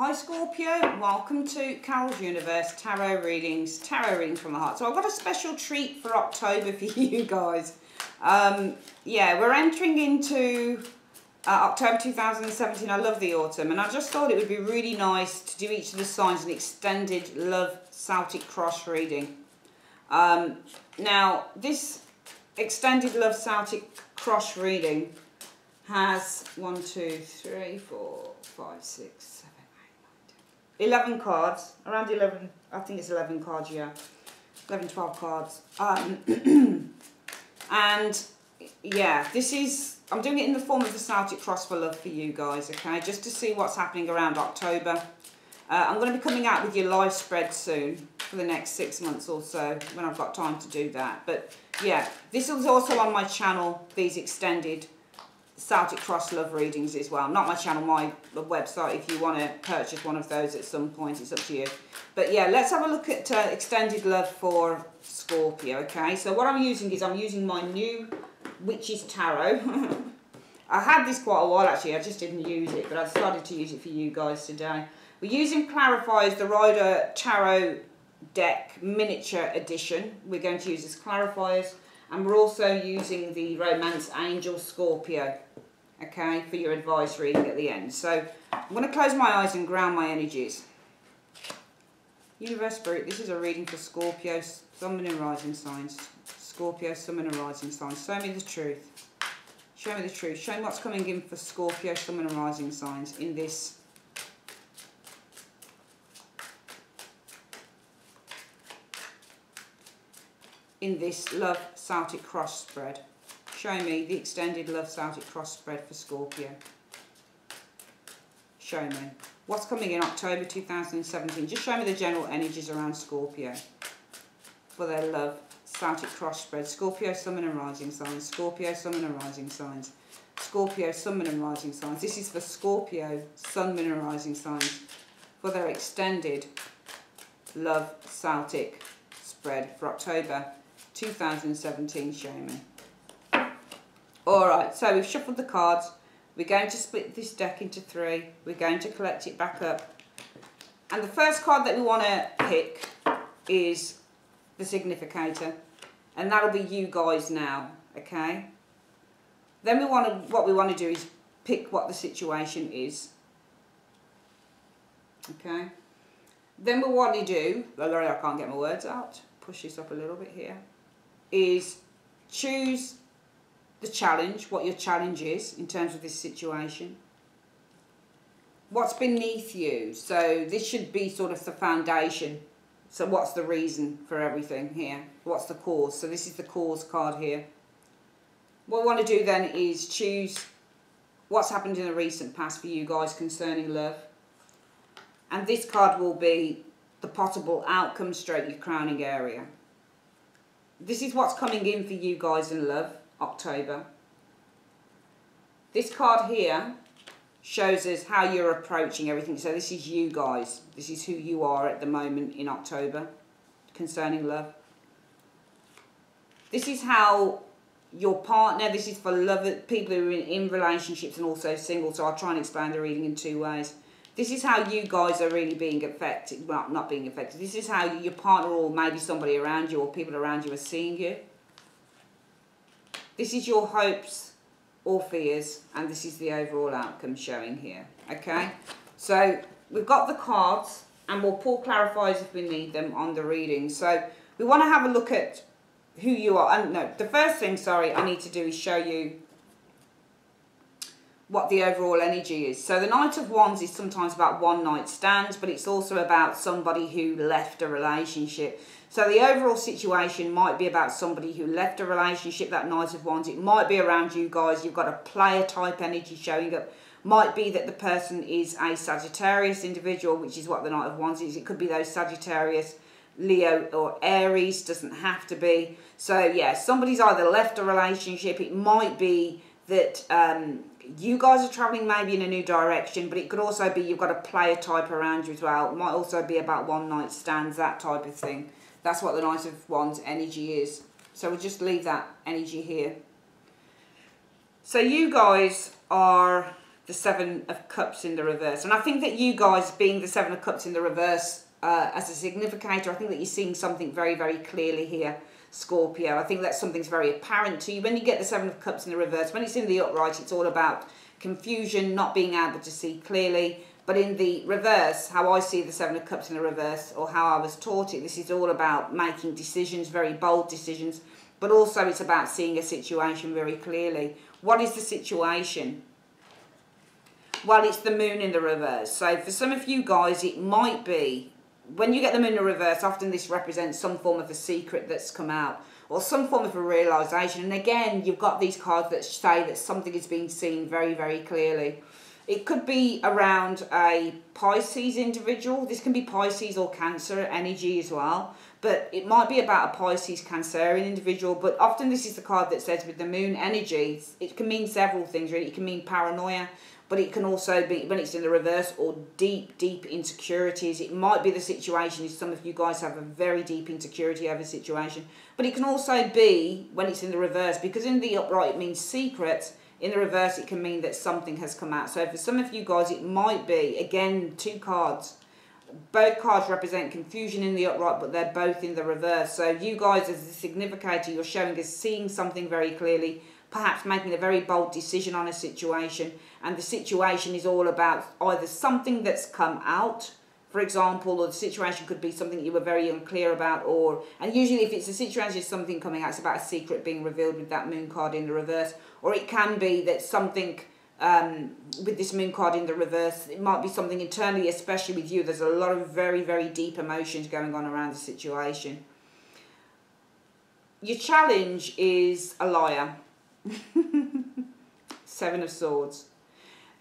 Hi Scorpio, welcome to Carol's Universe Tarot reading from the heart. So I've got a special treat for October for you guys. Yeah, we're entering into October 2017. I love the autumn, and I just thought it would be really nice to do each of the signs an extended love Celtic cross reading. Now, this extended love Celtic cross reading has 1, 2, 3, 4, 5, 6, 7, 8, 9, 10, 11 cards, around 11, I think it's 11 cards, yeah, 11, 12 cards, and yeah, this is, I'm doing it in the form of the Celtic cross for love for you guys, okay, just to see what's happening around October. I'm going to be coming out with your live spread soon for the next 6 months or so when I've got time to do that, but yeah, this is also on my channel, these extended Celtic cross love readings as well. Not my channel, my website. If you want to purchase one of those at some point, it's up to you. But yeah, let's have a look at extended love for Scorpio. Okay, so what I'm using is I'm using my new Witch's Tarot. I had this quite a while actually, I just didn't use it, but I decided to use it for you guys today. We're using Clarifiers, the Rider Tarot deck miniature edition. We're going to use this Clarifiers, and we're also using the Romance Angel Scorpio, okay, for your advice reading at the end. So I'm going to close my eyes and ground my energies. Universe Spirit, this is a reading for Scorpio, Sun and Rising signs. Scorpio, Sun and Rising signs. Show me the truth. Show me the truth. Show me what's coming in for Scorpio, Sun and Rising signs in this love Celtic cross spread. Show me the extended love Celtic cross spread for Scorpio. Show me what's coming in October 2017. Just show me the general energies around Scorpio for their love Celtic cross spread. Scorpio, Sun and Rising signs. Scorpio, Sun and Rising signs. Scorpio, Sun and Rising signs. This is for Scorpio, Sun and Rising signs for their extended love Celtic spread for October 2017. Show me. Alright, so we've shuffled the cards. We're going to split this deck into 3. We're going to collect it back up. And the first card that we want to pick is the Significator. And that'll be you guys now, okay? Then what we want to do is pick what the situation is. Okay? Then what we want to do, I can't get my words out, push this up a little bit here, is choose the challenge, what your challenge is in terms of this situation. What's beneath you? So this should be sort of the foundation. So what's the reason for everything here? What's the cause? So this is the cause card here. What we want to do then is choose what's happened in the recent past for you guys concerning love. And this card will be the possible outcome stroke your crowning area. This is what's coming in for you guys in love, October. This card here shows us how you're approaching everything. So this is you guys. This is who you are at the moment in October concerning love. This is how your partner, this is for love, people who are in relationships and also single. So I'll try and explain the reading in 2 ways. This is how you guys are really being affected, well, not being affected. This is how your partner or maybe somebody around you or people around you are seeing you. This is your hopes or fears, and this is the overall outcome showing here, okay? So we've got the cards, and we'll pull clarifiers if we need them on the reading. So we want to have a look at who you are. And no, the first thing, sorry, I need to do is show you what the overall energy is. So the Knight of Wands is sometimes about one night stands, but it's also about somebody who left a relationship. So the overall situation might be about somebody who left a relationship, that Knight of Wands. It might be around you guys. You've got a player type energy showing up. Might be that the person is a Sagittarius individual, which is what the Knight of Wands is. It could be those Sagittarius, Leo or Aries, doesn't have to be. So yeah, somebody's either left a relationship. It might be that you guys are travelling maybe in a new direction, but it could also be you've got a player type around you as well. It might also be about one night stands, that type of thing. That's what the Knight of Wands energy is. So we'll just leave that energy here. So you guys are the Seven of Cups in the reverse. And I think that you guys, being the Seven of Cups in the reverse as a significator, I think that you're seeing something very, very clearly here, Scorpio. I think that something's very apparent to you. When you get the Seven of Cups in the reverse, when it's in the upright, it's all about confusion, not being able to see clearly. But in the reverse, how I see the Seven of Cups in the reverse, or how I was taught it, this is all about making decisions, very bold decisions, but also it's about seeing a situation very clearly. What is the situation? Well, it's the moon in the reverse. So for some of you guys, it might be, when you get the moon in the reverse, often this represents some form of a secret that's come out, or some form of a realisation. And again, you've got these cards that say that something is being seen very, very clearly. It could be around a Pisces individual. This can be Pisces or Cancer energy as well. But it might be about a Pisces Cancerian individual. But often this is the card that says with the moon energy, it can mean several things really. It can mean paranoia, but it can also be, when it's in the reverse, or deep, deep insecurities. It might be the situation is some of you guys have a very deep insecurity over a situation. But it can also be, when it's in the reverse, because in the upright it means secrets, in the reverse it can mean that something has come out. So for some of you guys it might be, again, two cards. Both cards represent confusion in the upright, but they're both in the reverse. So you guys, as a significator, you're showing us seeing something very clearly, perhaps making a very bold decision on a situation. And the situation is all about either something that's come out, for example, or the situation could be something you were very unclear about, and usually if it's a situation, it's something coming out, it's about a secret being revealed with that moon card in the reverse. Or it can be that something, with this moon card in the reverse, it might be something internally, especially with you. There's a lot of very, very deep emotions going on around the situation. Your challenge is a liar. Seven of Swords.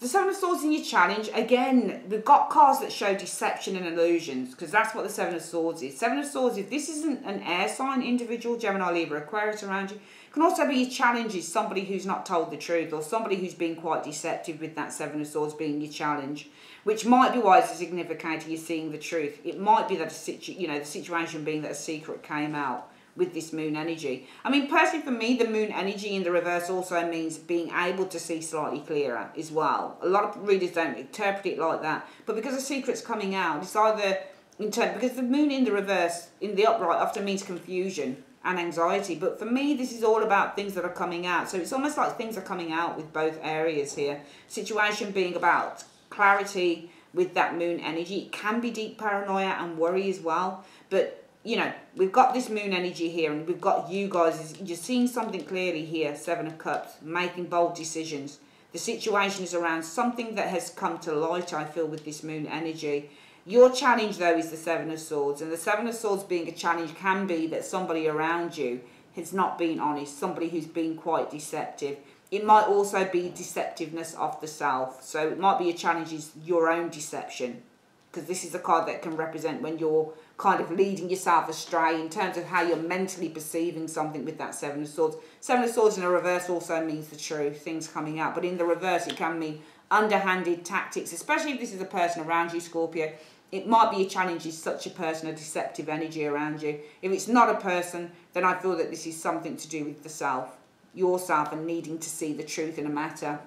The Seven of Swords in your challenge, again, we've got cards that show deception and illusions, because that's what the Seven of Swords is. Seven of Swords, if this isn't an air sign individual, Gemini, Libra, Aquarius around you, it can also be your challenge is somebody who's not told the truth, or somebody who's been quite deceptive, with that Seven of Swords being your challenge, which might be why as a significator you're seeing the truth. It might be that the situation being that a secret came out with this moon energy. I mean, personally for me, the moon energy in the reverse also means being able to see slightly clearer as well. A lot of readers don't interpret it like that, but because a secret's coming out, it's either because the moon in the reverse, in the upright, often means confusion and anxiety. But for me, this is all about things that are coming out. So it's almost like things are coming out with both areas here. Situation being about clarity with that moon energy. It can be deep paranoia and worry as well, but you know, we've got this moon energy here, and we've got you guys, you're seeing something clearly here, Seven of Cups, making bold decisions. The situation is around something that has come to light, I feel, with this moon energy. Your challenge, though, is the Seven of Swords, and the Seven of Swords being a challenge can be that somebody around you has not been honest, somebody who's been quite deceptive. It might also be deceptiveness of the self, so it might be a challenge is your own deception, because this is a card that can represent when you're kind of leading yourself astray in terms of how you're mentally perceiving something with that Seven of Swords. Seven of Swords in a reverse also means the truth, things coming out. But in the reverse, it can mean underhanded tactics, especially if this is a person around you, Scorpio. It might be a challenge is such a person, a deceptive energy around you. If it's not a person, then I feel that this is something to do with the self, yourself, and needing to see the truth in a matter.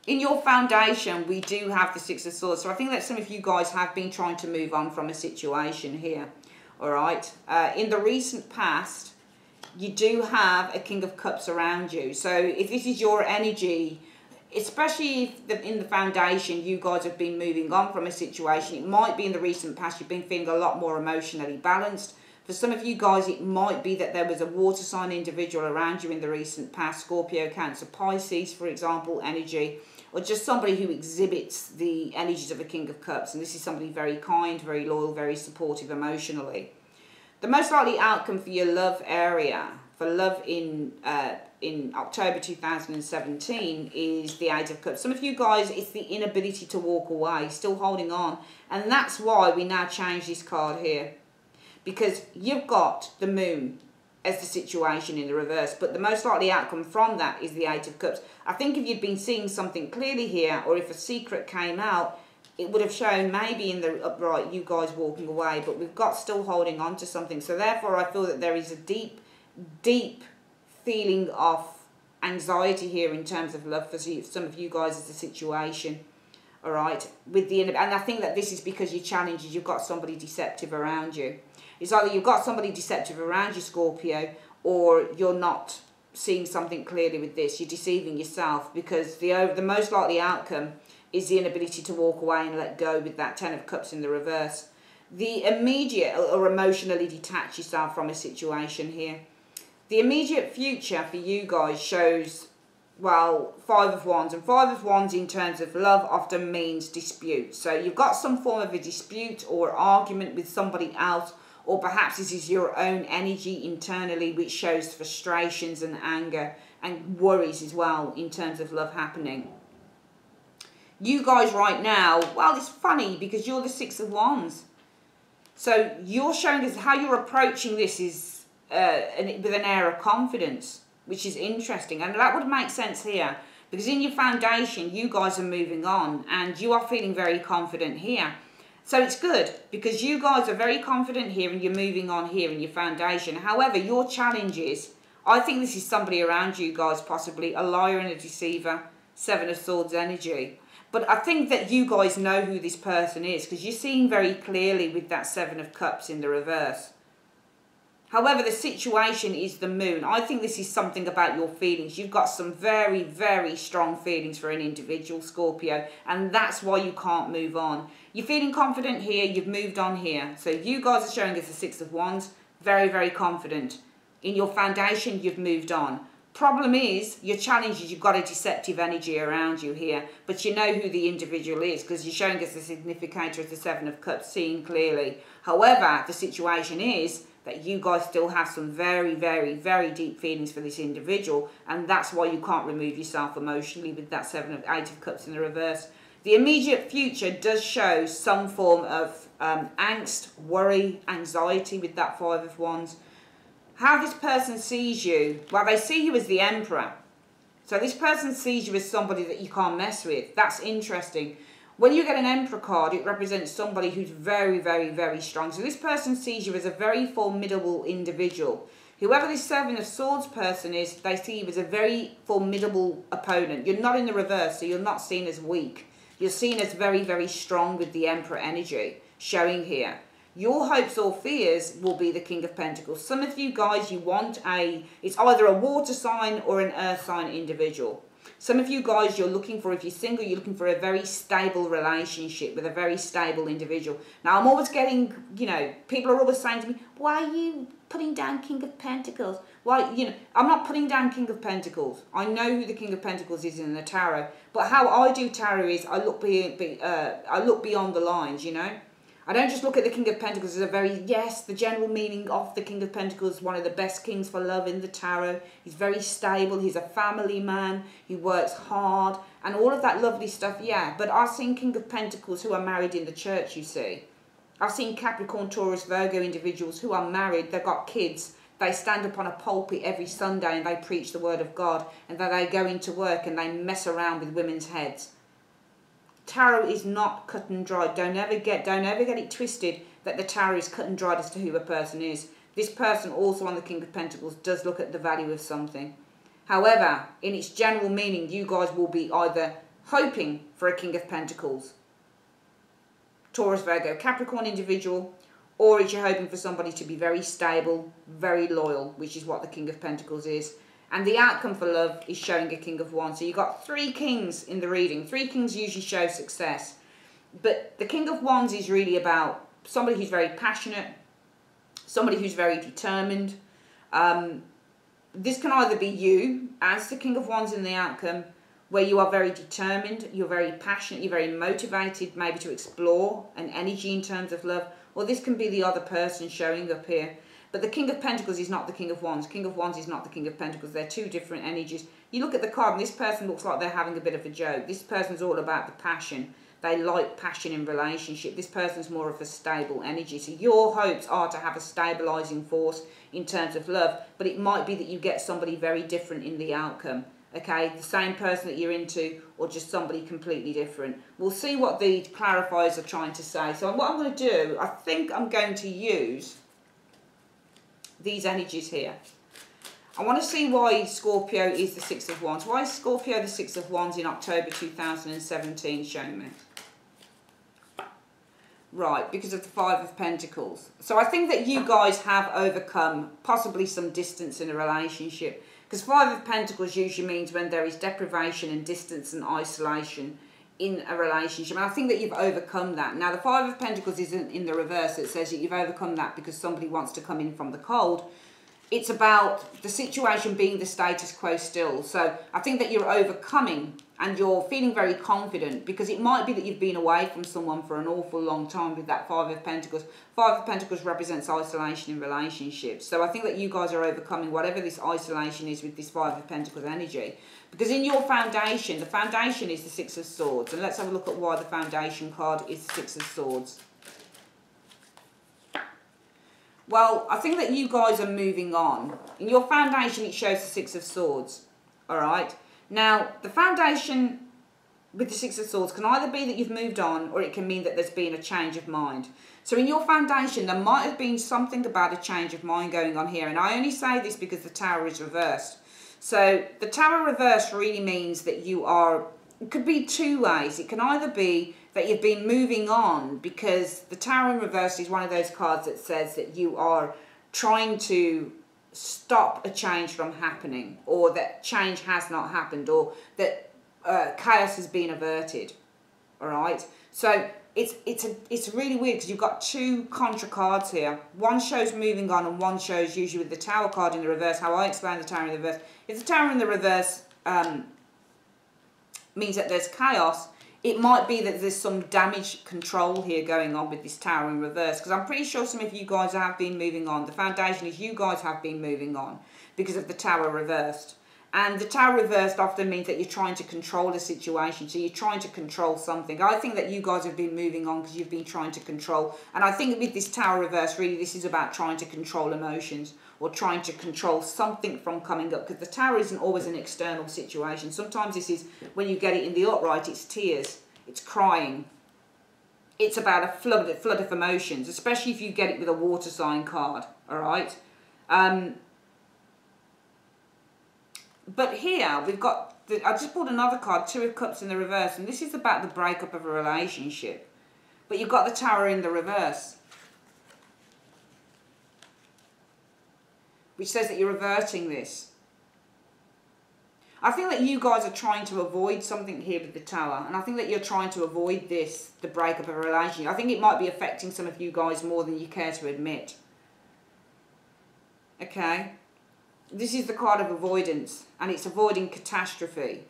In your foundation, we do have the Six of Swords. So I think that some of you guys have been trying to move on from a situation here. All right. In the recent past, you do have a King of Cups around you. So if this is your energy, especially if in the foundation, you guys have been moving on from a situation, it might be in the recent past, you've been feeling a lot more emotionally balanced. For some of you guys, it might be that there was a water sign individual around you in the recent past, Scorpio, Cancer, Pisces, for example, energy, or just somebody who exhibits the energies of a King of Cups. And this is somebody very kind, very loyal, very supportive emotionally. The most likely outcome for your love area, for love in October 2017, is the Eight of Cups. Some of you guys, it's the inability to walk away, still holding on. And that's why we now change this card here. Because you've got the moon as the situation in the reverse, but the most likely outcome from that is the Eight of Cups. I think if you'd been seeing something clearly here, or if a secret came out, it would have shown maybe in the upright you guys walking away, but we've got still holding on to something. So therefore I feel that there is a deep, deep feeling of anxiety here in terms of love for some of you guys as a situation. All right, and I think that this is because your challenge is you've got somebody deceptive around you. It's either you've got somebody deceptive around you, Scorpio, or you're not seeing something clearly with this. You're deceiving yourself, because the most likely outcome is the inability to walk away and let go with that Ten of Cups in the reverse. The immediate, or emotionally detach yourself from a situation here. The immediate future for you guys shows, well, Five of Wands. And Five of Wands in terms of love often means dispute. So you've got some form of a dispute or argument with somebody else, or perhaps this is your own energy internally, which shows frustrations and anger and worries as well in terms of love happening. You guys right now, well, it's funny because you're the Six of Wands. So you're showing us how you're approaching this is with an air of confidence, which is interesting. And that would make sense here, because in your foundation, you guys are moving on and you are feeling very confident here. So it's good, because you guys are very confident here and you're moving on here in your foundation. However, your challenge is, I think this is somebody around you guys, possibly a liar and a deceiver, Seven of Swords energy. But I think that you guys know who this person is, because you're seeing very clearly with that Seven of Cups in the reverse. However, the situation is the Moon. I think this is something about your feelings. You've got some very, very strong feelings for an individual, Scorpio, and that's why you can't move on. You're feeling confident here, you've moved on here. So you guys are showing us the Six of Wands, very, very confident. In your foundation, you've moved on. Problem is, your challenge is you've got a deceptive energy around you here, but you know who the individual is, because you're showing us the significator of the Seven of Cups, seeing clearly. However, the situation is that you guys still have some very, very, very deep feelings for this individual, and that's why you can't remove yourself emotionally with that Eight of Cups in the reverse. The immediate future does show some form of angst, worry, anxiety with that Five of Wands. How this person sees you, well, they see you as the Emperor. So this person sees you as somebody that you can't mess with. That's interesting. When you get an Emperor card, it represents somebody who's very, very, very strong. So this person sees you as a very formidable individual. Whoever this Seven of Swords person is, they see you as a very formidable opponent. You're not in the reverse, so you're not seen as weak. You're seen as very, very strong with the Emperor energy showing here. Your hopes or fears will be the King of Pentacles. Some of you guys, you want it's either a water sign or an earth sign individual. Some of you guys, you're looking for, if you're single, you're looking for a very stable relationship with a very stable individual. Now, I'm always getting, people are always saying to me, why are you putting down King of Pentacles? Why, I'm not putting down King of Pentacles. I know who the King of Pentacles is in the tarot. But how I do tarot is I look beyond the lines, I don't just look at the King of Pentacles as the general meaning of the King of Pentacles, one of the best kings for love in the tarot. He's very stable, he's a family man, he works hard, and all of that lovely stuff, yeah. But I've seen King of Pentacles who are married in the church, you see. I've seen Capricorn, Taurus, Virgo individuals who are married, they've got kids, they stand up on a pulpit every Sunday and they preach the word of God, and then they go into work and they mess around with women's heads. Tarot is not cut and dried. Don't ever get it twisted that the tarot is cut and dried as to who a person is. This person, also on the King of Pentacles, does look at the value of something. However, in its general meaning, you guys will be either hoping for a King of Pentacles, Taurus, Virgo, Capricorn individual, or you're hoping for somebody to be very stable, very loyal, which is what the King of Pentacles is. And the outcome for love is showing a King of Wands. So you've got 3 kings in the reading. 3 kings usually show success. But the King of Wands is really about somebody who's very passionate, somebody who's very determined. This can either be you as the King of Wands in the outcome, where you are very determined, you're very passionate, you're very motivated maybe to explore an energy in terms of love. Or this can be the other person showing up here. But the King of Pentacles is not the King of Wands. King of Wands is not the King of Pentacles. They're 2 different energies. You look at the card and this person looks like they're having a bit of a joke. This person's all about the passion. They like passion in relationship. This person's more of a stable energy. So your hopes are to have a stabilising force in terms of love. But it might be that you get somebody very different in the outcome. Okay, the same person that you're into, or just somebody completely different. We'll see what the clarifiers are trying to say. So what I'm going to do, I think I'm going to use these energies here. I want to see why Scorpio is the Six of Wands. Why is Scorpio the Six of Wands in October 2017? Show me. Right, because of the Five of Pentacles. So I think that you guys have overcome possibly some distance in a relationship. Because Five of Pentacles usually means when there is deprivation and distance and isolation in a relationship. And I think that you've overcome that. Now, the Five of Pentacles isn't in the reverse. It says that you've overcome that because somebody wants to come in from the cold. It's about the situation being the status quo still. So I think that you're overcoming and you're feeling very confident because it might be that you've been away from someone for an awful long time with that Five of Pentacles. Five of Pentacles represents isolation in relationships. So I think that you guys are overcoming whatever this isolation is with this Five of Pentacles energy. Because in your foundation, the foundation is the Six of Swords. And let's have a look at why the foundation card is the Six of Swords. Well, I think that you guys are moving on. In your foundation, it shows the Six of Swords. All right. Now, the foundation with the Six of Swords can either be that you've moved on or it can mean that there's been a change of mind. So in your foundation, there might have been something about a change of mind going on here. And I only say this because the Tower is reversed. So the Tower reversed really means that you are, it could be two ways. It can either be that you've been moving on because the Tower in reverse is one of those cards that says that you are trying to stop a change from happening, or that change has not happened, or that chaos has been averted. All right. So it's really weird because you've got two contra cards here. One shows moving on, and one shows usually with the Tower card in the reverse. How I explain the Tower in the reverse: if the Tower in the reverse means that there's chaos, it might be that there's some damage control here going on with this Tower in reverse. Because I'm pretty sure some of you guys have been moving on. The foundation is you guys have been moving on because of the Tower reversed. And the Tower reversed often means that you're trying to control a situation. So you're trying to control something. I think that you guys have been moving on because you've been trying to control. And I think with this Tower reverse, really, this is about trying to control emotions or trying to control something from coming up. Because the Tower isn't always an external situation. Sometimes this is, when you get it in the upright, it's tears. It's crying. It's about a flood of emotions, especially if you get it with a water sign card. All right. But here we've got, I just pulled another card, Two of Cups in the reverse, and this is about the breakup of a relationship. But you've got the Tower in the reverse, which says that you're reverting this. I think that you guys are trying to avoid something here with the Tower, and I think that you're trying to avoid this, the breakup of a relationship. I think it might be affecting some of you guys more than you care to admit. Okay? This is the card of avoidance, and it's avoiding catastrophe.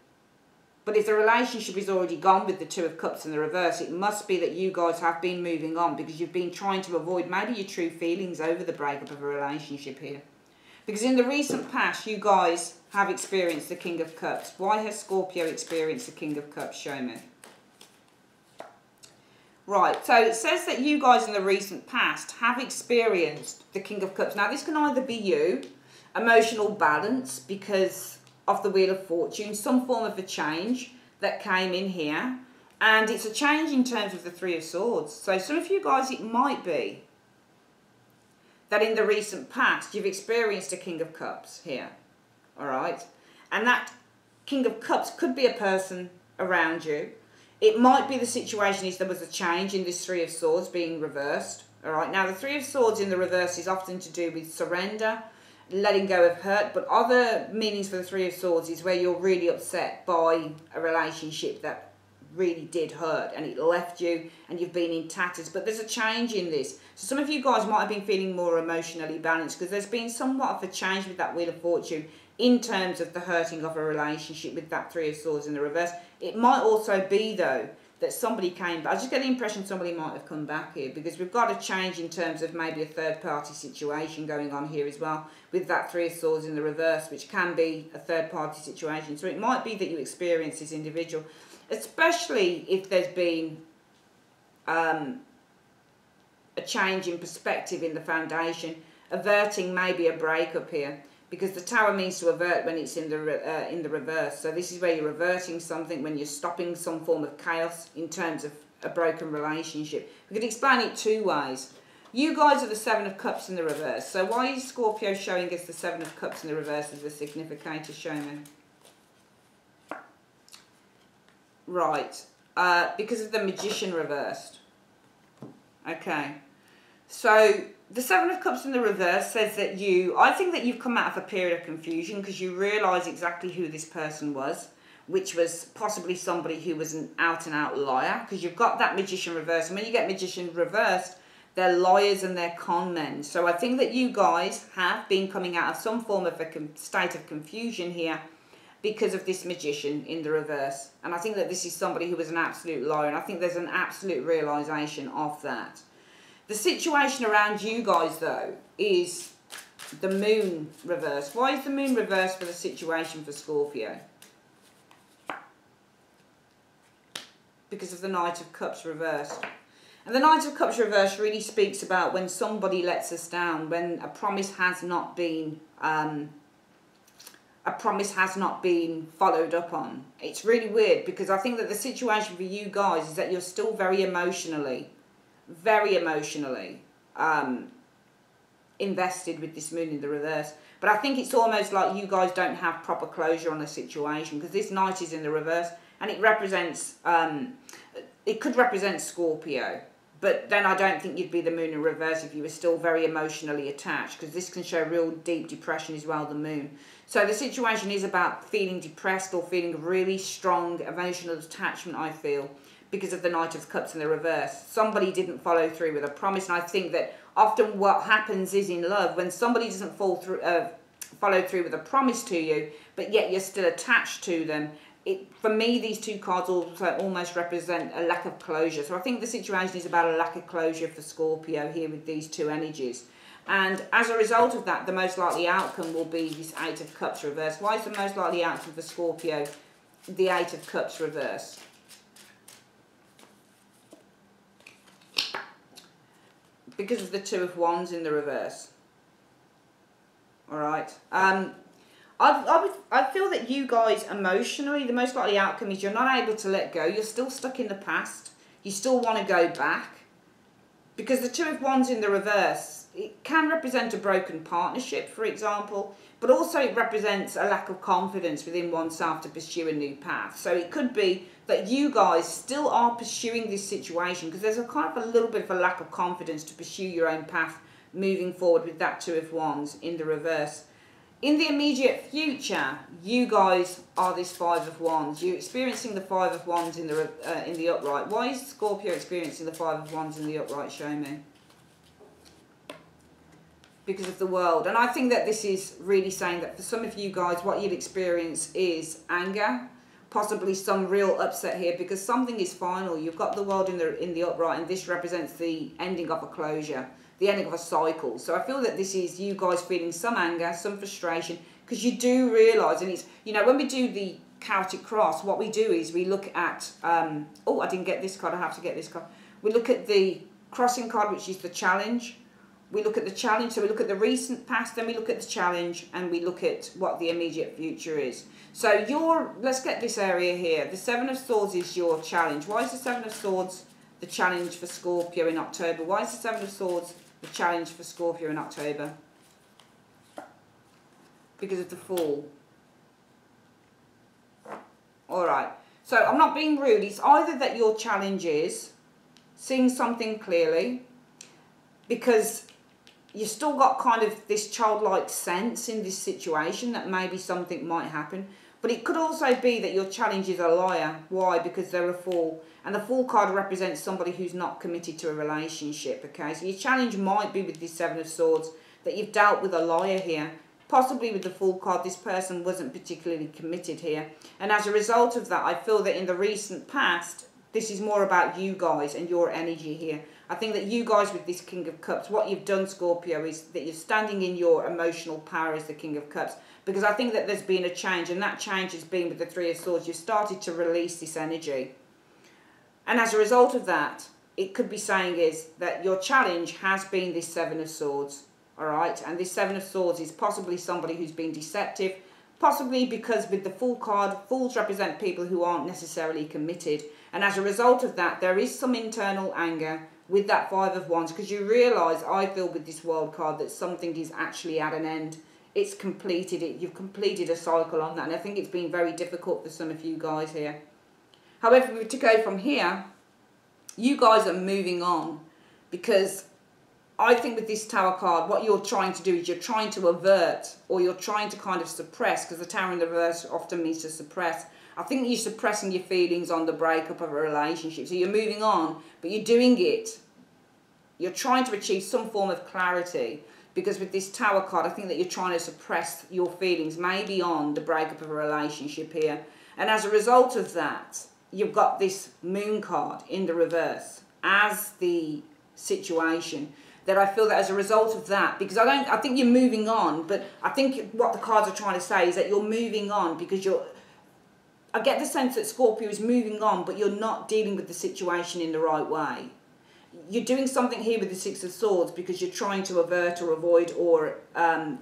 But if the relationship is already gone with the Two of Cups in the reverse, it must be that you guys have been moving on because you've been trying to avoid maybe your true feelings over the breakup of a relationship here. Because in the recent past, you guys have experienced the King of Cups. Why has Scorpio experienced the King of Cups? Show me. Right, so it says that you guys in the recent past have experienced the King of Cups. Now, this can either be you, emotional balance because of the Wheel of Fortune, some form of a change that came in here, and it's a change in terms of the Three of Swords. So some of you guys, it might be that in the recent past you've experienced a King of Cups here, all right, and that King of Cups could be a person around you. It might be the situation is there was a change in this Three of Swords being reversed, all right. Now the Three of Swords in the reverse is often to do with surrender, letting go of hurt, but other meanings for the Three of Swords is where you're really upset by a relationship that really did hurt and it left you and you've been in tatters, but there's a change in this. So some of you guys might have been feeling more emotionally balanced because there's been somewhat of a change with that Wheel of Fortune in terms of the hurting of a relationship with that Three of Swords in the reverse. It might also be though that somebody came back. I just get the impression somebody might have come back here because we've got a change in terms of maybe a third party situation going on here as well with that Three of Swords in the reverse, which can be a third party situation. So it might be that you experience this individual, especially if there's been a change in perspective in the foundation, averting maybe a breakup here. Because the Tower means to avert when it's in the reverse. So this is where you're reverting something, when you're stopping some form of chaos in terms of a broken relationship. We could explain it two ways. You guys are the Seven of Cups in the reverse. So why is Scorpio showing us the Seven of Cups in the reverse as the significator? Show me. Right. Because of the Magician reversed. Okay. So the Seven of Cups in the reverse says that I think that you've come out of a period of confusion because you realise exactly who this person was, which was possibly somebody who was an out-and-out liar, because you've got that Magician reversed. And when you get Magician reversed, they're liars and they're con men. So I think that you guys have been coming out of some form of a state of confusion here because of this Magician in the reverse. And I think that this is somebody who was an absolute liar, and I think there's an absolute realisation of that. The situation around you guys, though, is the Moon reversed. Why is the Moon reversed for the situation for Scorpio? Because of the Knight of Cups reversed. And the Knight of Cups reversed really speaks about when somebody lets us down, when a promise has not been followed up on. It's really weird, because I think that the situation for you guys is that you're still very emotionally invested with this Moon in the reverse. But I think it's almost like you guys don't have proper closure on the situation, because this Knight is in the reverse, and it represents, it could represent Scorpio. But then I don't think you'd be the Moon in reverse if you were still very emotionally attached, because this can show real deep depression as well, the Moon. So the situation is about feeling depressed or feeling a really strong emotional attachment, I feel, because of the Knight of Cups in the reverse. Somebody didn't follow through with a promise, and I think that often what happens is in love, when somebody doesn't follow through with a promise to you, but yet you're still attached to them, for me, these two cards also almost represent a lack of closure. So I think the situation is about a lack of closure for Scorpio here with these two energies. And as a result of that, the most likely outcome will be this Eight of Cups reverse. Why is the most likely outcome for Scorpio the Eight of Cups reverse? Because of the Two of Wands in the reverse. All right. I feel that you guys emotionally, the most likely outcome is you're not able to let go. You're still stuck in the past. You still want to go back. Because the Two of Wands in the reverse, it can represent a broken partnership, for example, but also it represents a lack of confidence within oneself to pursue a new path. So it could be that you guys still are pursuing this situation because there's a kind of a little bit of a lack of confidence to pursue your own path moving forward with that Two of Wands in the reverse. In the immediate future, you guys are this Five of Wands. You're experiencing the Five of Wands in the upright. Why is Scorpio experiencing the Five of Wands in the upright? Show me. Because of the World. And I think that this is really saying that for some of you guys, what you'll experience is anger, possibly some real upset here, because something is final. You've got the World in the upright, and this represents the ending of a closure, the ending of a cycle. So I feel that this is you guys feeling some anger, some frustration, because you do realise, and it's, you know, when we do the Celtic cross, what we do is we look at, oh, I didn't get this card, I have to get this card. We look at the crossing card, which is the challenge. We look at the challenge, so we look at the recent past, then we look at the challenge, and we look at what the immediate future is. So let's get this area here. The Seven of Swords is your challenge. Why is the Seven of Swords the challenge for Scorpio in October? Why is the Seven of Swords the challenge for Scorpio in October? Because of the Fool. Alright, so I'm not being rude. It's either that your challenge is seeing something clearly, because you still got kind of this childlike sense in this situation that maybe something might happen. But it could also be that your challenge is a liar. Why? Because they're a Fool. And the Fool card represents somebody who's not committed to a relationship, okay? So your challenge might be with this Seven of Swords, that you've dealt with a liar here. Possibly with the Fool card, this person wasn't particularly committed here. And as a result of that, I feel that in the recent past, this is more about you guys and your energy here. I think that you guys with this King of Cups, what you've done, Scorpio, is that you're standing in your emotional power as the King of Cups. Because I think that there's been a change, and that change has been with the Three of Swords. You've started to release this energy. And as a result of that, it could be saying is that your challenge has been this Seven of Swords. Alright, and this Seven of Swords is possibly somebody who's been deceptive. Possibly because with the Fool card, Fools represent people who aren't necessarily committed. And as a result of that, there is some internal anger with that Five of Wands, because you realise, I feel with this World card, that something is actually at an end. It's completed it. You've completed a cycle on that, and I think it's been very difficult for some of you guys here. However, if we were to go from here, you guys are moving on, because I think with this Tower card, what you're trying to do is you're trying to avert, or you're trying to kind of suppress, because the Tower in the reverse often means to suppress. I think you're suppressing your feelings on the breakup of a relationship. So you're moving on, but you're doing it. You're trying to achieve some form of clarity, because with this Tower card, I think that you're trying to suppress your feelings, maybe on the breakup of a relationship here. And as a result of that, you've got this Moon card in the reverse as the situation. That I feel that as a result of that, because I think you're moving on, but I think what the cards are trying to say is that you're moving on because I get the sense that Scorpio is moving on, but you're not dealing with the situation in the right way. You're doing something here with the Six of Swords because you're trying to avert or avoid or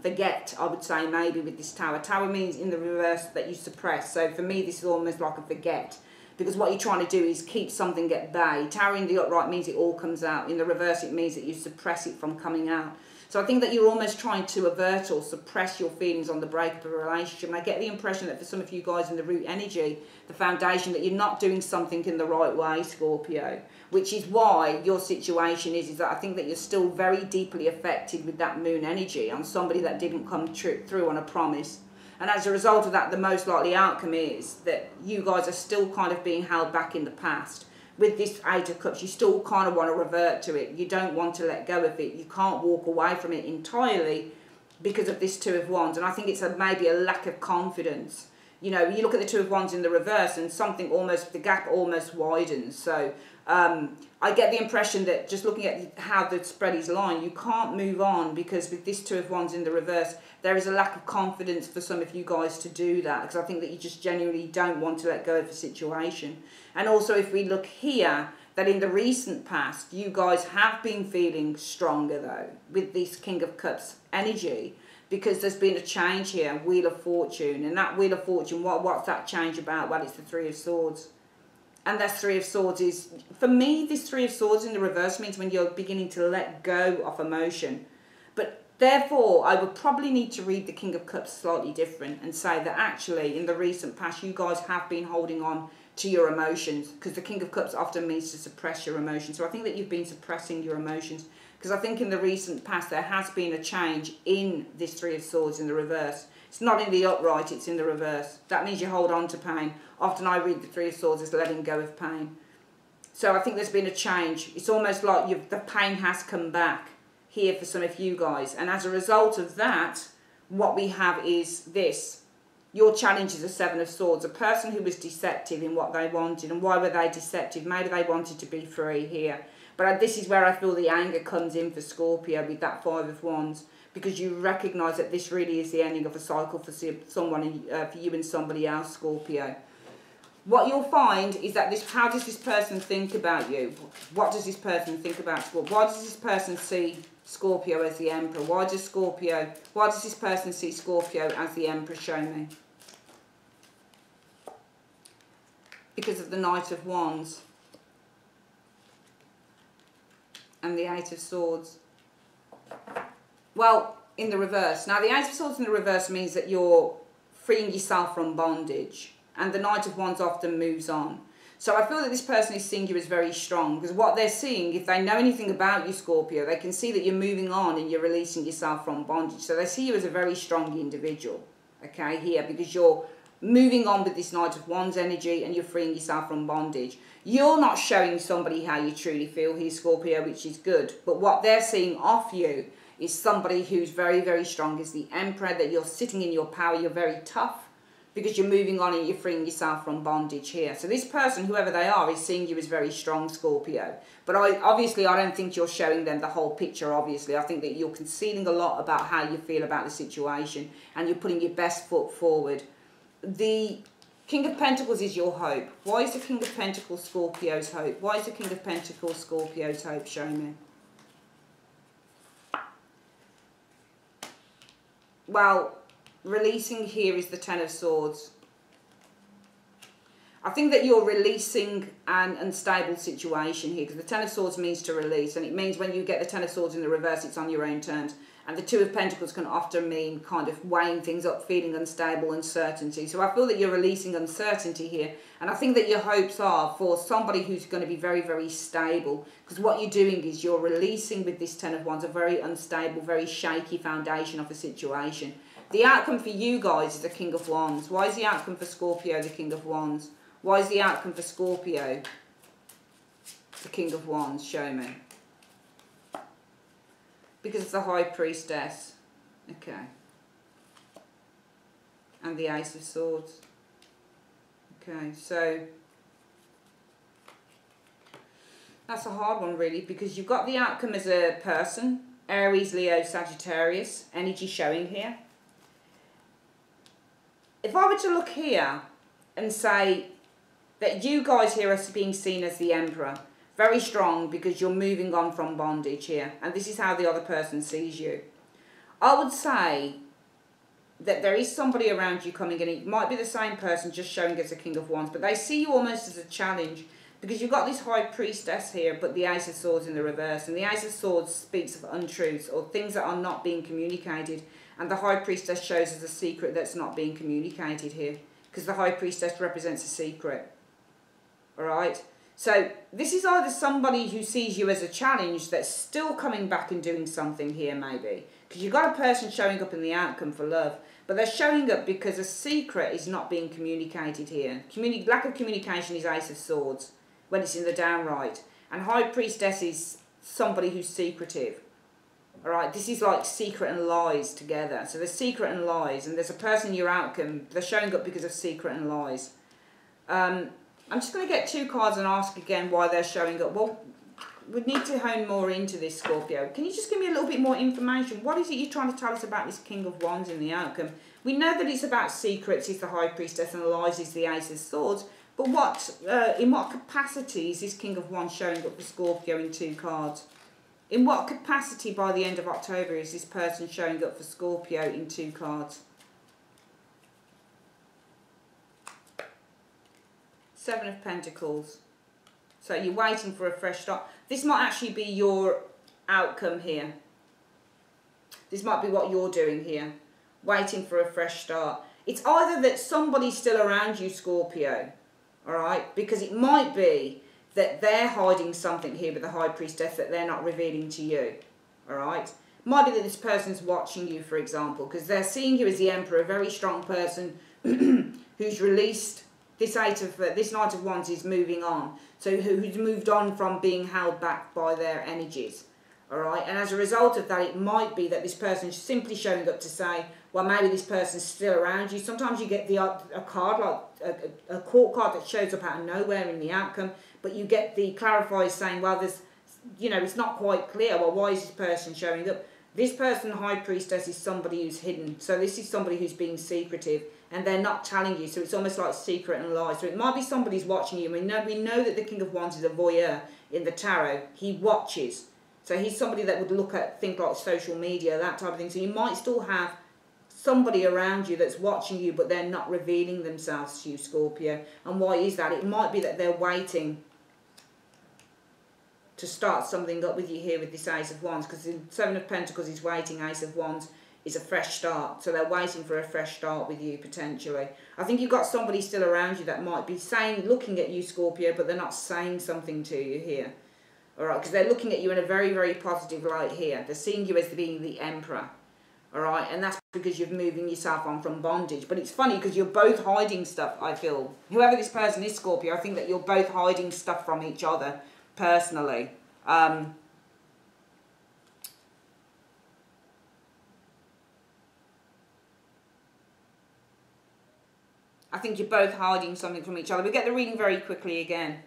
forget, I would say, maybe with this Tower. Tower means in the reverse that you suppress. So for me, this is almost like a forget. Because what you're trying to do is keep something at bay. Tower in the upright means it all comes out. In the reverse, it means that you suppress it from coming out. So I think that you're almost trying to avert or suppress your feelings on the breakup of a relationship. And I get the impression that for some of you guys in the root energy, the foundation, that you're not doing something in the right way, Scorpio. Which is why your situation is that I think that you're still very deeply affected with that Moon energy on somebody that didn't come through on a promise. And as a result of that, the most likely outcome is that you guys are still kind of being held back in the past. With this Eight of Cups, you still kind of want to revert to it. You don't want to let go of it. You can't walk away from it entirely because of this Two of Wands. And I think it's maybe a lack of confidence. You know, you look at the Two of Wands in the reverse and something almost, the gap almost widens. So I get the impression that just looking at how the spread is lying, you can't move on because with this Two of Wands in the reverse, there is a lack of confidence for some of you guys to do that, because I think that you just genuinely don't want to let go of the situation. And also if we look here, that in the recent past, you guys have been feeling stronger though, with this King of Cups energy, because there's been a change here, Wheel of Fortune. And that Wheel of Fortune, what's that change about? Well, it's the Three of Swords. And that Three of Swords is, for me, this Three of Swords in the reverse means when you're beginning to let go of emotion. But therefore, I would probably need to read the King of Cups slightly different and say that actually, in the recent past, you guys have been holding on to your emotions, because the King of Cups often means to suppress your emotions. So I think that you've been suppressing your emotions, because I think in the recent past, there has been a change in this Three of Swords in the reverse. It's not in the upright, it's in the reverse. That means you hold on to pain. Often I read the Three of Swords as letting go of pain. So I think there's been a change. It's almost like the pain has come back here for some of you guys. And as a result of that, what we have is this. Your challenge is a Seven of Swords. A person who was deceptive in what they wanted. And why were they deceptive? Maybe they wanted to be free here. But this is where I feel the anger comes in for Scorpio with that Five of Wands. Because you recognise that this really is the ending of a cycle for someone, for you and somebody else, Scorpio. What you'll find is that how does this person think about you? What does this person think about Scorpio? Why does this person see Scorpio as the Emperor? Why does this person see Scorpio as the Emperor? Show me. Because of the Knight of Wands and the Eight of Swords. Well, in the reverse. Now, the Eight of Swords in the reverse means that you're freeing yourself from bondage. And the Knight of Wands often moves on. So I feel that this person is seeing you as very strong. Because what they're seeing, if they know anything about you, Scorpio, they can see that you're moving on and you're releasing yourself from bondage. So they see you as a very strong individual. Okay, here. Because you're moving on with this Knight of Wands energy and you're freeing yourself from bondage. You're not showing somebody how you truly feel here, Scorpio, which is good. But what they're seeing off you is somebody who's very, very strong, is the Emperor, that you're sitting in your power, you're very tough, because you're moving on and you're freeing yourself from bondage here. So this person, whoever they are, is seeing you as very strong, Scorpio. But obviously, I don't think you're showing them the whole picture, obviously. I think that you're concealing a lot about how you feel about the situation, and you're putting your best foot forward. The King of Pentacles is your hope. Why is the King of Pentacles Scorpio's hope? Why is the King of Pentacles Scorpio's hope? Show me. Well, releasing here is the Ten of Swords. I think that you're releasing an unstable situation here, because the Ten of Swords means to release, and it means when you get the Ten of Swords in the reverse, it's on your own terms. And the Two of Pentacles can often mean kind of weighing things up, feeling unstable, uncertainty. So I feel that you're releasing uncertainty here. And I think that your hopes are for somebody who's going to be very, very stable. Because what you're doing is you're releasing with this Ten of Wands a very unstable, very shaky foundation of a situation. The outcome for you guys is the King of Wands. Why is the outcome for Scorpio the King of Wands? Why is the outcome for Scorpio the King of Wands? Show me. Because of the High Priestess. Okay. And the Ace of Swords. Okay, so that's a hard one really, because you've got the outcome as a person. Aries, Leo, Sagittarius. Energy showing here. If I were to look here and say that you guys here are being seen as the Emperor, very strong because you're moving on from bondage here. And this is how the other person sees you. I would say that there is somebody around you coming in. It might be the same person just showing as a King of Wands. But they see you almost as a challenge. Because you've got this High Priestess here, but the Ace of Swords in the reverse. And the Ace of Swords speaks of untruths or things that are not being communicated. And the High Priestess shows us a secret that's not being communicated here. Because the High Priestess represents a secret. Alright? So this is either somebody who sees you as a challenge that's still coming back and doing something here maybe. Because you've got a person showing up in the outcome for love. But they're showing up because a secret is not being communicated here. Lack of communication is Ace of Swords when it's in the downright. And High Priestess is somebody who's secretive. Alright, this is like secret and lies together. So there's secret and lies. And there's a person in your outcome, they're showing up because of secret and lies. I'm just going to get 2 cards and ask again why they're showing up. Well, we need to hone more into this, Scorpio. Can you just give me a little bit more information? What is it you're trying to tell us about this King of Wands in the outcome? We know that it's about secrets, is the High Priestess, and lies is the Ace of Swords. But in what capacity is this King of Wands showing up for Scorpio in 2 cards? In what capacity by the end of October is this person showing up for Scorpio in 2 cards? 7 of Pentacles. So you're waiting for a fresh start. This might actually be your outcome here. This might be what you're doing here. Waiting for a fresh start. It's either that somebody's still around you, Scorpio. Alright? Because it might be that they're hiding something here with the High Priestess that they're not revealing to you. Alright? Might be that this person's watching you, for example. Because they're seeing you as the Emperor, a very strong person who's released. This Knight of Wands is moving on. So who's moved on from being held back by their energies. Alright? And as a result of that, it might be that this person's simply showing up to say, well, maybe this person's still around you. Sometimes you get a card, like a court card that shows up out of nowhere in the outcome. But you get the clarifiers saying, well, there's, you know, it's not quite clear. Well, why is this person showing up? This person, High Priestess, is somebody who's hidden. So this is somebody who's being secretive. And they're not telling you, so it's almost like secret and lies. So it might be somebody's watching you. We know that the King of Wands is a voyeur in the tarot. He watches. So he's somebody that would look at things like social media, that type of thing. So you might still have somebody around you that's watching you, but they're not revealing themselves to you, Scorpio. And why is that? It might be that they're waiting to start something up with you here with this Ace of Wands. Because the 7 of Pentacles is waiting, Ace of Wands is a fresh start. So they're waiting for a fresh start with you, potentially. I think you've got somebody still around you that might be looking at you, Scorpio, but they're not saying something to you here. Alright, because they're looking at you in a very, very positive light here. They're seeing you as being the Emperor. Alright, and that's because you're moving yourself on from bondage. But it's funny because you're both hiding stuff, I feel. Whoever this person is, Scorpio, I think that you're both hiding stuff from each other, personally. I think you're both hiding something from each other. We get the reading very quickly again.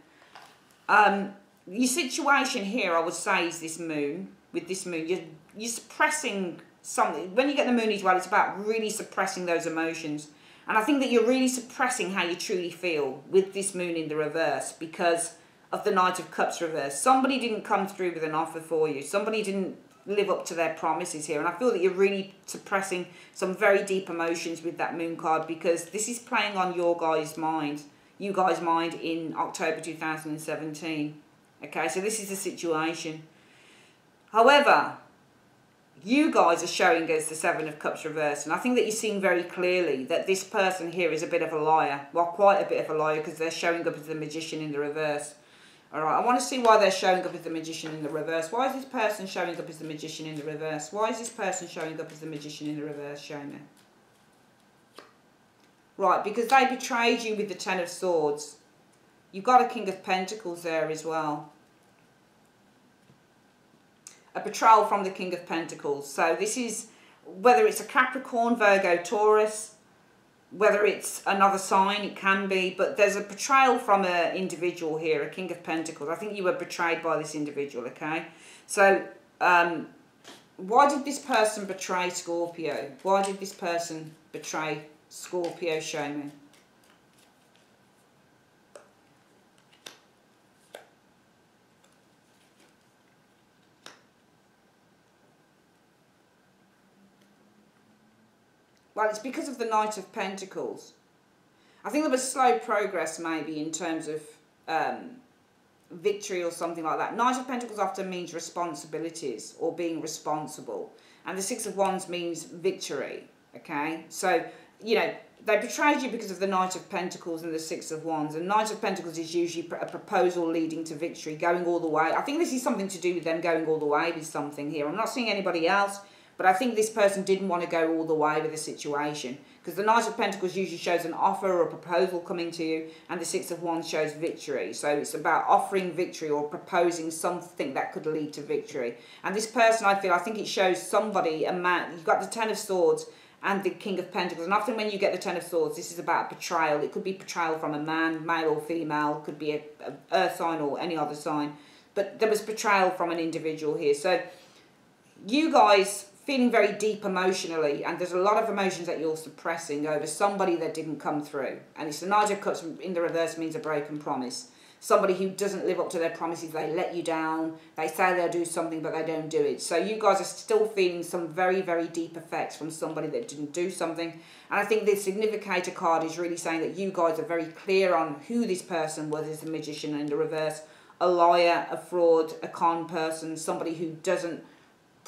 Your situation here, I would say, is this moon. With this moon, you're suppressing something. When you get the moon as well, it's about really suppressing those emotions. And I think that you're really suppressing how you truly feel with this moon in the reverse because of the Knight of Cups reverse. Somebody didn't come through with an offer for you. Somebody didn't live up to their promises here. And I feel that you're really suppressing some very deep emotions with that moon card because this is playing on your guy's mind. you guys' mind in October 2017. Okay, so this is the situation. However, you guys are showing us the Seven of Cups reversed, and I think that you're seeing very clearly that this person here is a bit of a liar. Well, quite a bit of a liar, because they're showing up as the Magician in the reverse. Alright, I want to see why they're showing up as the Magician in the reverse. Why is this person showing up as the Magician in the reverse? Why is this person showing up as the Magician in the reverse? Show me. Right, because they betrayed you with the Ten of Swords. You've got a King of Pentacles there as well. A betrayal from the King of Pentacles. So this is, whether it's a Capricorn, Virgo, Taurus, whether it's another sign, it can be, but there's a betrayal from an individual here, a King of Pentacles. I think you were betrayed by this individual, okay? So, why did this person betray Scorpio? Why did this person betray Scorpio? Show me. Well, it's because of the Knight of Pentacles. I think there was slow progress maybe in terms of victory or something like that. Knight of Pentacles often means responsibilities or being responsible. And the Six of Wands means victory, okay? So, you know, they betrayed you because of the Knight of Pentacles and the Six of Wands. And Knight of Pentacles is usually a proposal leading to victory, going all the way. I think this is something to do with them going all the way with something here. I'm not seeing anybody else. But I think this person didn't want to go all the way with the situation. Because the Knight of Pentacles usually shows an offer or a proposal coming to you. And the Six of Wands shows victory. So it's about offering victory or proposing something that could lead to victory. And this person, I think it shows somebody, a man. You've got the Ten of Swords and the King of Pentacles. And often when you get the Ten of Swords, this is about betrayal. It could be betrayal from a man, male or female. It could be a earth sign or any other sign. But there was betrayal from an individual here. So you guys feeling very deep emotionally, and there's a lot of emotions that you're suppressing over somebody that didn't come through. And it's the Knight of Cups in the reverse means a broken promise. Somebody who doesn't live up to their promises, they let you down, they say they'll do something but they don't do it. So you guys are still feeling some very, very deep effects from somebody that didn't do something. And I think the Significator card is really saying that you guys are very clear on who this person was as the Magician in the reverse. A liar, a fraud, a con person, somebody who doesn't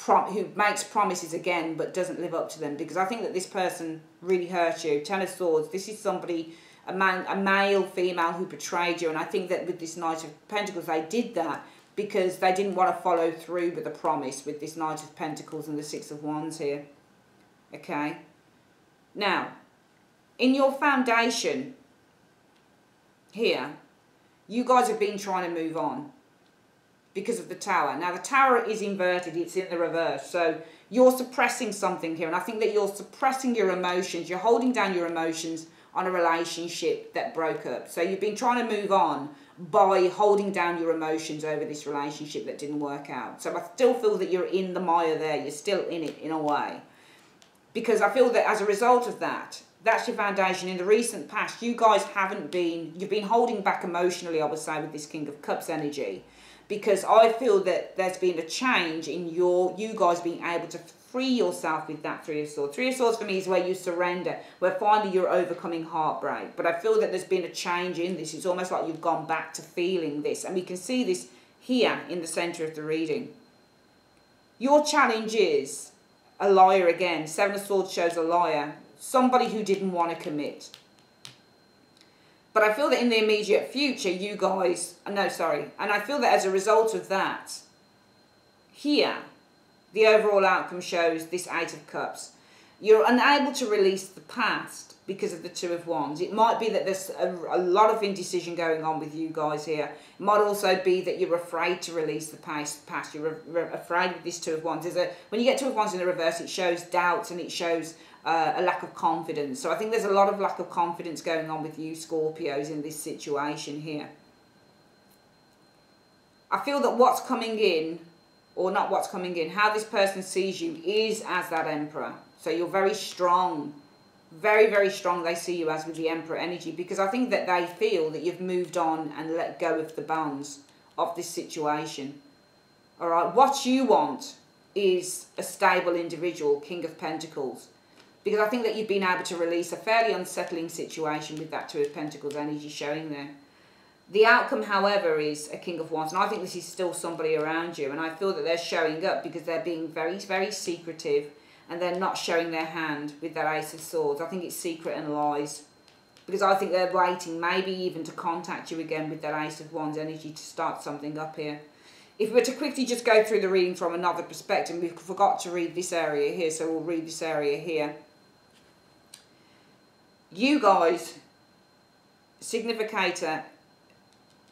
who makes promises again but doesn't live up to them, because I think that this person really hurt you. Ten of Swords, this is somebody, a male, female who betrayed you, and I think that with this Knight of Pentacles they did that because they didn't want to follow through with the promise with this Knight of Pentacles and the Six of Wands here. Okay, now in your foundation here, you guys have been trying to move on because of the Tower. Now, the Tower is inverted. It's in the reverse. So, you're suppressing something here. And I think that you're suppressing your emotions. You're holding down your emotions on a relationship that broke up. So, you've been trying to move on by holding down your emotions over this relationship that didn't work out. So, I still feel that you're in the mire there. You're still in it, in a way. Because I feel that as a result of that, that's your foundation. In the recent past, you guys haven't been... You've been holding back emotionally, I would say, with this King of Cups energy. Because I feel that there's been a change in you guys being able to free yourself with that Three of Swords. Three of Swords for me is where you surrender, where finally you're overcoming heartbreak. But I feel that there's been a change in this. It's almost like you've gone back to feeling this. And we can see this here in the centre of the reading. Your challenge is a liar again. Seven of Swords shows a liar. Somebody who didn't want to commit. But I feel that in the immediate future, you guys... No, sorry. And I feel that as a result of that, here, the overall outcome shows this Eight of Cups. You're unable to release the past because of the Two of Wands. It might be that there's a lot of indecision going on with you guys here. It might also be that you're afraid to release the past. You're afraid with this Two of Wands. When you get Two of Wands in the reverse, it shows doubts and it shows... a lack of confidence. So I think there's a lot of lack of confidence going on with you Scorpios in this situation here. I feel that what's coming in, or not what's coming in, how this person sees you is as that Emperor. So you're very strong. Very, very strong they see you as with the Emperor energy, because I think that they feel that you've moved on and let go of the bonds of this situation. Alright, what you want is a stable individual, King of Pentacles. Because I think that you've been able to release a fairly unsettling situation with that Two of Pentacles energy showing there. The outcome, however, is a King of Wands. And I think this is still somebody around you. And I feel that they're showing up because they're being very, very secretive. And they're not showing their hand with that Ace of Swords. I think it's secret and lies. Because I think they're waiting maybe even to contact you again with that Ace of Wands energy to start something up here. If we were to quickly just go through the reading from another perspective, we forgot to read this area here, so we'll read this area here. You guys, significator,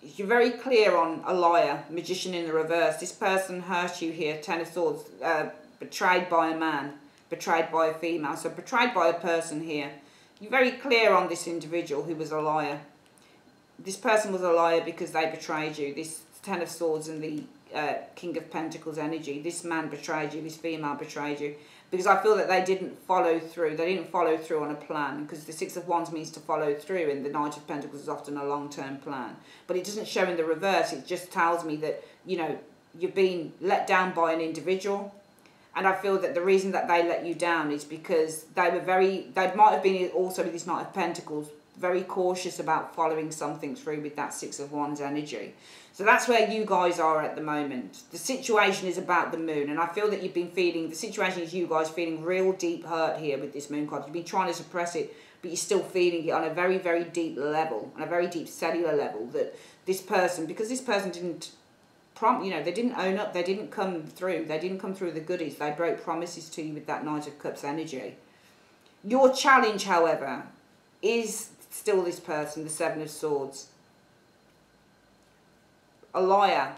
you're very clear on a liar, magician in the reverse. This person hurt you here, Ten of Swords, betrayed by a man, betrayed by a female, so betrayed by a person here. You're very clear on this individual who was a liar. This person was a liar because they betrayed you. This Ten of Swords and the King of Pentacles energy. This man betrayed you. This female betrayed you. Because I feel that they didn't follow through. They didn't follow through on a plan. Because the Six of Wands means to follow through. And the Knight of Pentacles is often a long-term plan. But it doesn't show in the reverse. It just tells me that, you know, you've been let down by an individual. And I feel that the reason that they let you down is because they might have been also with this Knight of Pentacles, very cautious about following something through with that Six of Wands energy. So that's where you guys are at the moment. The situation is about the moon. And I feel that you've been feeling, the situation is you guys feeling real deep hurt here with this moon card. You've been trying to suppress it, but you're still feeling it on a very, very deep level, on a very deep cellular level, that this person, because this person didn't you know, they didn't own up, they didn't come through the goodies, they broke promises to you with that Knight of Cups energy. Your challenge, however, is still this person, the Seven of Swords. A liar.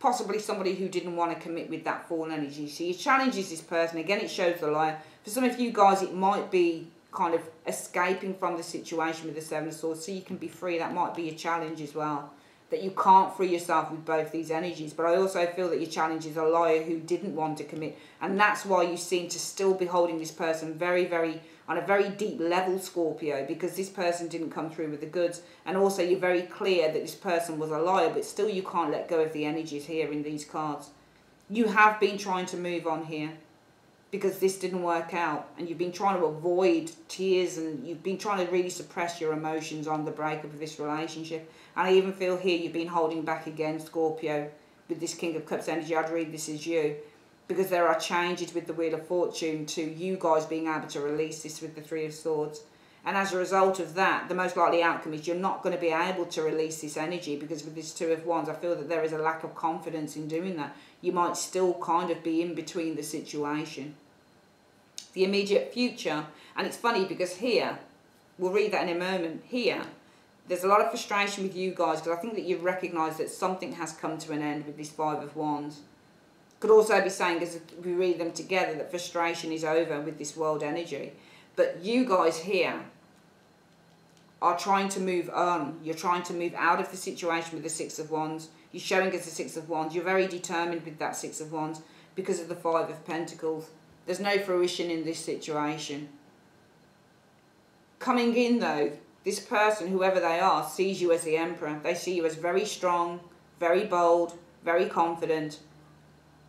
Possibly somebody who didn't want to commit with that Fallen energy. So your challenge is this person. Again, it shows the liar. For some of you guys, it might be kind of escaping from the situation with the Seven of Swords so you can be free. That might be a challenge as well. That you can't free yourself with both these energies. But I also feel that your challenge is a liar who didn't want to commit. And that's why you seem to still be holding this person very, very, on a very deep level, Scorpio. Because this person didn't come through with the goods. And also you're very clear that this person was a liar. But still you can't let go of the energies here in these cards. You have been trying to move on here. Because this didn't work out. And you've been trying to avoid tears. And you've been trying to really suppress your emotions on the breakup of this relationship. And I even feel here you've been holding back again, Scorpio, with this King of Cups energy. I'd read this as you. Because there are changes with the Wheel of Fortune to you guys being able to release this with the Three of Swords. And as a result of that, the most likely outcome is you're not going to be able to release this energy. Because with this Two of Wands, I feel that there is a lack of confidence in doing that. You might still kind of be in between the situation. The immediate future. And it's funny because here, we'll read that in a moment, here, there's a lot of frustration with you guys because I think that you've recognised that something has come to an end with this Five of Wands. Could also be saying, as we read them together, that frustration is over with this world energy. But you guys here are trying to move on. You're trying to move out of the situation with the Six of Wands. You're showing us the Six of Wands. You're very determined with that Six of Wands because of the Five of Pentacles. There's no fruition in this situation. Coming in though, this person, whoever they are, sees you as the Emperor. They see you as very strong, very bold, very confident,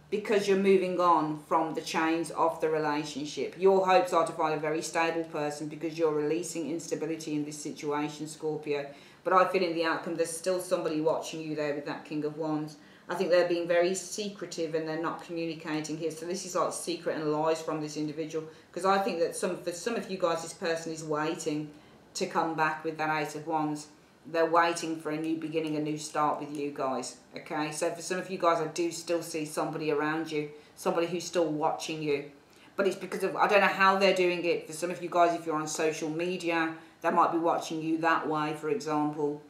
because you're moving on from the chains of the relationship. Your hopes are to find a very stable person because you're releasing instability in this situation, Scorpio. But I feel in the outcome, there's still somebody watching you there with that King of Wands. I think they're being very secretive and they're not communicating here. So this is like secret and lies from this individual. Because I think that for some of you guys, this person is waiting to come back with that Eight of Wands. They're waiting for a new beginning, a new start with you guys. Okay, so for some of you guys, I do still see somebody around you. Somebody who's still watching you. But it's because of, I don't know how they're doing it. For some of you guys, if you're on social media, they might be watching you that way, for example.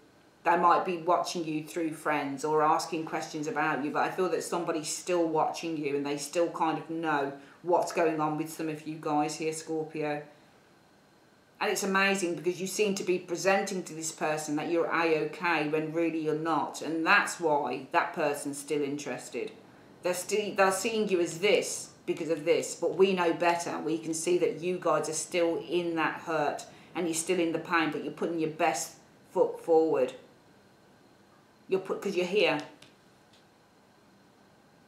They might be watching you through friends or asking questions about you. But I feel that somebody's still watching you and they still kind of know what's going on with some of you guys here, Scorpio. And it's amazing because you seem to be presenting to this person that you're A-okay when really you're not. And that's why that person's still interested. They're seeing you as this because of this. But we know better. We can see that you guys are still in that hurt. And you're still in the pain. But you're putting your best foot forward. Because you're here.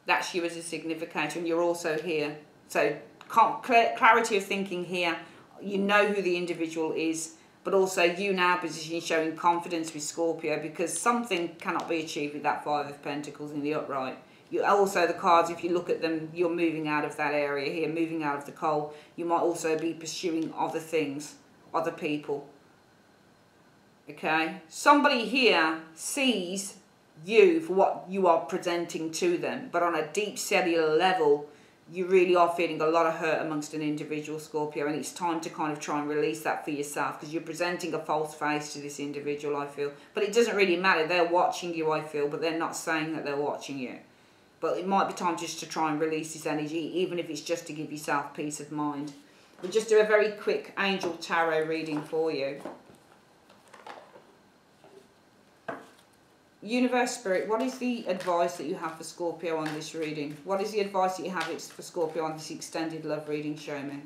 That's you as a significator. And you're also here. So clarity of thinking here. You know who the individual is, but also you now positioning showing confidence with Scorpio, because something cannot be achieved with that Five of Pentacles in the upright. You also, the cards, if you look at them, you're moving out of that area here, moving out of the coal. You might also be pursuing other things, other people. Okay? Somebody here sees you for what you are presenting to them, but on a deep cellular level, you really are feeling a lot of hurt amongst an individual, Scorpio, and it's time to kind of try and release that for yourself, because you're presenting a false face to this individual, I feel. But it doesn't really matter. They're watching you, I feel, but they're not saying that they're watching you. But it might be time just to try and release this energy, even if it's just to give yourself peace of mind. We'll just do a very quick angel tarot reading for you. Universe Spirit, what is the advice that you have for Scorpio on this reading? What is the advice that you have for Scorpio on this extended love reading? Show me.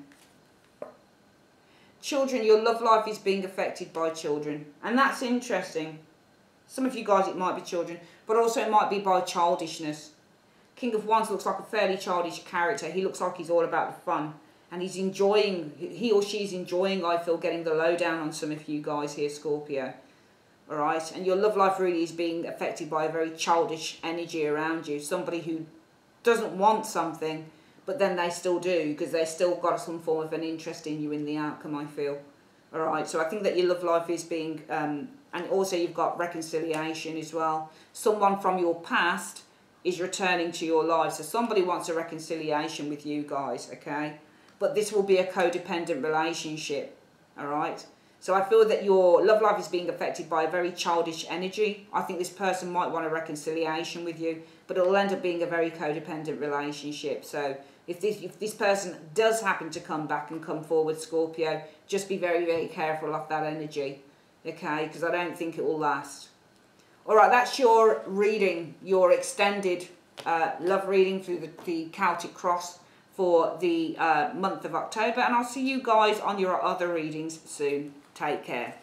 Children, your love life is being affected by children. And that's interesting. Some of you guys, it might be children, but also it might be by childishness. King of Wands looks like a fairly childish character. He looks like he's all about the fun. And he's enjoying, he or she's enjoying, I feel, getting the lowdown on some of you guys here, Scorpio. Alright? And your love life really is being affected by a very childish energy around you. Somebody who doesn't want something, but then they still do, because they've still got some form of an interest in you in the outcome, I feel. Alright? So I think that your love life is being, and also you've got reconciliation as well. Someone from your past is returning to your life. So somebody wants a reconciliation with you guys, okay? But this will be a codependent relationship, all right? So I feel that your love life is being affected by a very childish energy. I think this person might want a reconciliation with you, but it'll end up being a very codependent relationship. So if this person does happen to come back and come forward, Scorpio, just be very, very careful of that energy, okay? Because I don't think it will last. All right, that's your reading, your extended love reading through the Celtic Cross for the month of October. And I'll see you guys on your other readings soon. Take care.